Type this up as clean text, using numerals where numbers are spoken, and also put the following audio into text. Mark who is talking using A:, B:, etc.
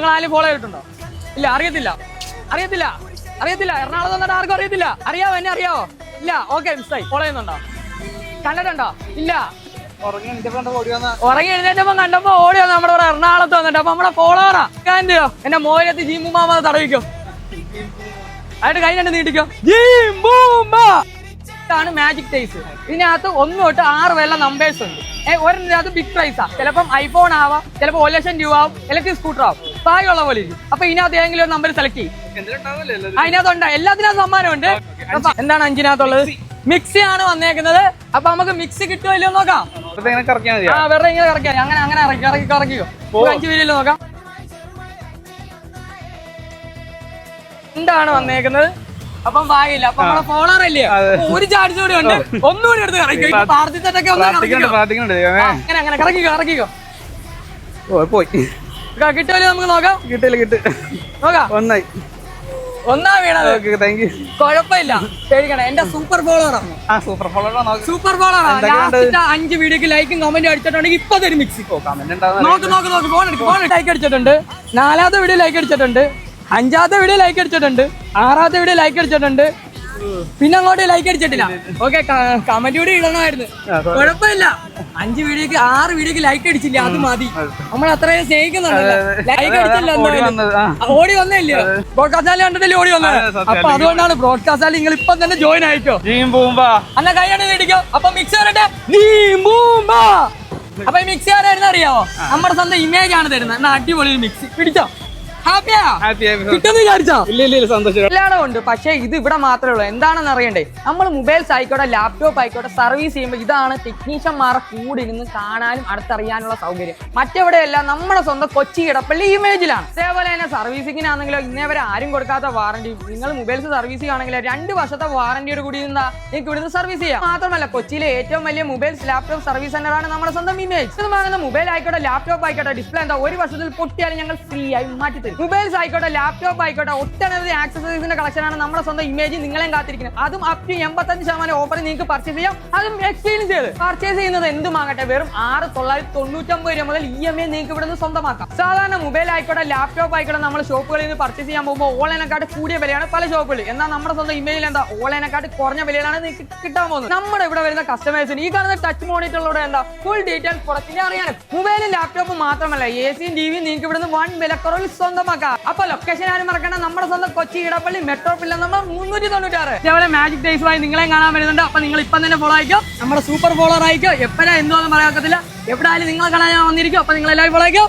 A: നിങ്ങൾ ആരും ഫോളോ ചെയ്തിട്ടുണ്ടോ? ഇല്ല, അറിയത്തില്ല. എറണാകുളം വന്നിട്ട് ആർക്കും അറിയത്തില്ല. അറിയാവോ? എന്നെ അറിയാവോ? ഇല്ല. ഓക്കെ, മിസ്സായി. ഫോളോ ചെയ്യുന്നുണ്ടോ? കണ്ടിട്ടുണ്ടോ? ഇല്ല. ഉറങ്ങി എഴുന്നേറ്റപ്പോ കണ്ടപ്പോ ഓടി വന്നു നമ്മുടെ ഇവിടെ എറണാകുളത്ത് വന്നിട്ട്. അപ്പൊ നമ്മുടെ ഫോളോവറാ. എന്റെ മോനത്ത് ജീമ്പൂമാമ തടവിക്കോ, ആയിട്ട് കൈ രണ്ട് നീട്ടിക്കോ. ാണ് മാജിക് ടേസ്. ഇതിനകത്ത് 1 തൊട്ട് 6 വരെയുള്ള നമ്പേഴ്സ് ഉണ്ട്. ഒരെണ്ണത്തിനകത്ത് ബിഗ് പ്രൈസാ. ചിലപ്പം ഐഫോൺ ആവാം, ചിലപ്പോൾ 1 ലക്ഷം രൂപ ആവും, ഇലക്ട്രിക് സ്കൂട്ടർ ആവും. ഭാഗ്യമുള്ള പോലെ ഇരിക്കും. അപ്പൊ ഇതിനകത്ത് ഏതെങ്കിലും ഒരു നമ്പർ സെലക്ട് ചെയ്യും. അതിനകത്തുണ്ട്, എല്ലാത്തിനകത്തും സമ്മാനമുണ്ട്. എന്താണ് 5-നകത്തുള്ളത്? മിക്സി ആണ് വന്നേക്കുന്നത്. അപ്പൊ നമുക്ക് മിക്സി കിട്ടുമോ ഇല്ലയോ നോക്കാം. വെറുതെ ഇങ്ങനെ കറക്കിയാ അങ്ങനെ ഇറക്കിക്കോ. 5 വീലിൽ നോക്കാം. എന്താണ് വന്നേക്കുന്നത്? അപ്പം ഭാഗ്യമില്ല. അപ്പൊ നമ്മളെ ഫോളോവർ അല്ലേ, ഒരു ചാർജ് കൂടി ഉണ്ട്. ഒന്നുകൂടി എടുത്ത് കറക്കിക്കോ. പ്രാർത്ഥിച്ചിട്ടൊക്കെ അങ്ങനെ കറക്കിക്കോ.
B: പോയി
A: കിട്ടുമല്ലോ, നമുക്ക് നോക്കാം. നോക്കാം. ഒന്നാ വീണത്. കുഴപ്പമില്ല, പേടിക്കണം. എന്റെ സൂപ്പർ ഫോളോവറാണ്. സൂപ്പർ ഫോളോവറാണ്. ലാസ്റ്റ് 5 വീഡിയോക്ക് ലൈക്കും കമന്റും അടിച്ചിട്ടുണ്ടെങ്കിൽ ഇപ്പൊ തരും മിക്സി. നോക്ക്. ഫോൺ ലൈക്ക് അടിച്ചിട്ടുണ്ട്. 4ാമത്തെ വീഡിയോ ലൈക്ക് അടിച്ചിട്ടുണ്ട്. 5ാമത്തെ വീഡിയോ ലൈക്ക് അടിച്ചിട്ടുണ്ട്. 6ാമത്തെ വീഡിയോ ലൈക്ക് അടിച്ചിട്ടുണ്ട്. പിന്നെ അങ്ങോട്ട് ലൈക്ക് അടിച്ചിട്ടില്ല. ഓക്കെ, കമന്റ് കൂടി ഇടണമായിരുന്നു. കുഴപ്പമില്ല. 5 വീഡിയോക്ക് 6 വീഡിയോക്ക് ലൈക്ക് അടിച്ചില്ല, അത് മതി. നമ്മൾ അത്രയും സ്നേഹിക്കുന്നുണ്ടല്ലോ. ലൈക്ക് അടിച്ചില്ല, ഓടി വന്നില്ലേ? ബ്രോഡ്കാസ്റ്റ് ചാനൽ കണ്ടിട്ടല്ലേ ഓടി വന്നത്. അപ്പൊ അതുകൊണ്ടാണ് ബ്രോഡ്കാസ്റ്റ് ചാനൽ നിങ്ങൾ ഇപ്പം തന്നെ ജോയിൻ ആയിക്കോ. അന്ന കൈയാണ് നീട്ടിക്കോ. അപ്പൊ മിക്സി വരട്ടെ. അപ്പൊ ഈ മിക്സി ആരായിരുന്നു അറിയാവോ? നമ്മുടെ സ്വന്തം ഇമേജ് ആണ് തരുന്നത്. എന്നാ അടിപൊളി മിക്സി. പിടിച്ചോ? എല്ലായിടവും ഉണ്ട്. പക്ഷേ ഇത് ഇവിടെ മാത്രമേ ഉള്ളൂ. എന്താണെന്ന് അറിയണ്ടേ? നമ്മൾ മൊബൈൽസ് ആയിക്കോട്ടെ, ലാപ്ടോപ്പ് ആയിക്കോട്ടെ, സർവീസ് ചെയ്യുമ്പോൾ ഇതാണ് ടെക്നീഷ്യന്മാരെ കൂടി ഇരുന്ന് കാണാനും അടുത്തറിയാനുള്ള സൗകര്യം. മറ്റെവിടെയല്ല, നമ്മുടെ സ്വന്തം കൊച്ചി ഇടപ്പള്ളി ഇമേജിലാണ്. അതേപോലെ തന്നെ സർവീസിങ്ങിനാണെങ്കിലോ ഇന്നേ വരെ ആരും കൊടുക്കാത്ത വാറന്റി. നിങ്ങൾ മൊബൈൽസ് സർവീസ് ചെയ്യുകയാണെങ്കിലോ 2 വർഷത്തെ വാറന്റിയോട് കൂടി നിങ്ങൾക്ക് ഇവിടുന്ന് സർവീസ് ചെയ്യാം. മാത്രമല്ല, കൊച്ചിയിലെ ഏറ്റവും വലിയ മൊബൈൽസ് ലാപ്ടോപ്പ് സർവീസ് സെന്ററാണ് നമ്മുടെ സ്വന്തം ഇമേജ്. ഇത് വാങ്ങുന്ന മൊബൈൽ ആയിക്കോട്ടെ, ലാപ്ടോപ്പ് ആയിക്കോട്ടെ, ഡിസ്പ്ലേ എന്താ 1 വർഷത്തിൽ പൊട്ടിയാലും ഞങ്ങൾ ഫ്രീ ആയി മാറ്റി. മൊബൈൽസ് ആയിക്കോട്ടെ, ലാപ്ടോപ്പ് ആയിക്കോട്ടെ, ഒട്ടനവധി ആക്സസറീസിന്റെ കളക്ഷനാണ് നമ്മുടെ സ്വന്തം ഇമേജ് നിങ്ങളെയും കാത്തിരിക്കുന്നത്. അതും അപ് ടു 85% ഓഫറിൽ നിങ്ങൾക്ക് പർച്ചേസ് ചെയ്യാം. അതും എക്സ്പീരിയൻസ് ചെയ്ത് പർച്ചേസ് ചെയ്യുന്നത് എന്തുമാകട്ടെ വെറും 6,990 രൂപ മുതൽ EMI നിങ്ങൾക്ക് ഇവിടെ നിന്ന് സ്വന്തമാക്കാം. സാധാരണ മൊബൈൽ ആയിക്കോട്ടെ, ലാപ്ടോപ്പ് ആയിക്കോട്ടെ, നമ്മൾ ഷോപ്പുകളിൽ നിന്ന് പർച്ചേസ് ചെയ്യാൻ പോകുമ്പോൾ ഓൺലൈനെക്കാട്ട് കൂടിയ വിലയാണ് പല ഷോപ്പുകളിൽ. എന്നാൽ നമ്മുടെ സ്വന്തം ഇമേജിൽ എന്താ ഓൺലൈനെക്കാട്ട് കുറഞ്ഞ വിലയിലാണ് നിങ്ങൾക്ക് കിട്ടാൻ പോകുന്നത്. നമ്മുടെ ഇവിടെ വരുന്ന കസ്റ്റമേഴ്സിന് ഈ കാണുന്ന ടച്ച് മോണിറ്ററിലൂടെ എന്താ ഫുൾ ഡീറ്റെയിൽസ് പ്രൊഡക്റ്റിനെ അറിയാനും. മൊബൈലും ലാപ്ടോപ്പും മാത്രമല്ല, AC-യും TV-യും നിങ്ങൾക്ക് ഇവിടെ നിന്ന് 1 വിലക്കുറവിൽ സ്വന്തമാക്കാം. അപ്പൊ ലൊക്കേഷൻ ആരും മറക്കണ്ട, നമ്മുടെ സ്വന്തം കൊച്ചി ഇടപ്പള്ളി മെട്രോ പില്ല നമ്പർ 396. ഇതേപോലെ മാജിക് ഡേയ്സുമായി നിങ്ങളെ കാണാൻ വരുന്നുണ്ട്. അപ്പൊ നിങ്ങൾ ഇപ്പം തന്നെ ഫോളോ ആയിക്കോ. നമ്മുടെ സൂപ്പർ ഫോളോവർ ആയിക്കോ. എപ്പോഴാ എന്തോന്ന് പറയാൻ ഒക്കത്തില്ല. എവിടെയായാലും നിങ്ങളെ കാണാൻ ഞാൻ വന്നിരിക്കും. അപ്പൊ നിങ്ങൾ എല്ലാവരും ഫോളോ ആയിക്കോ.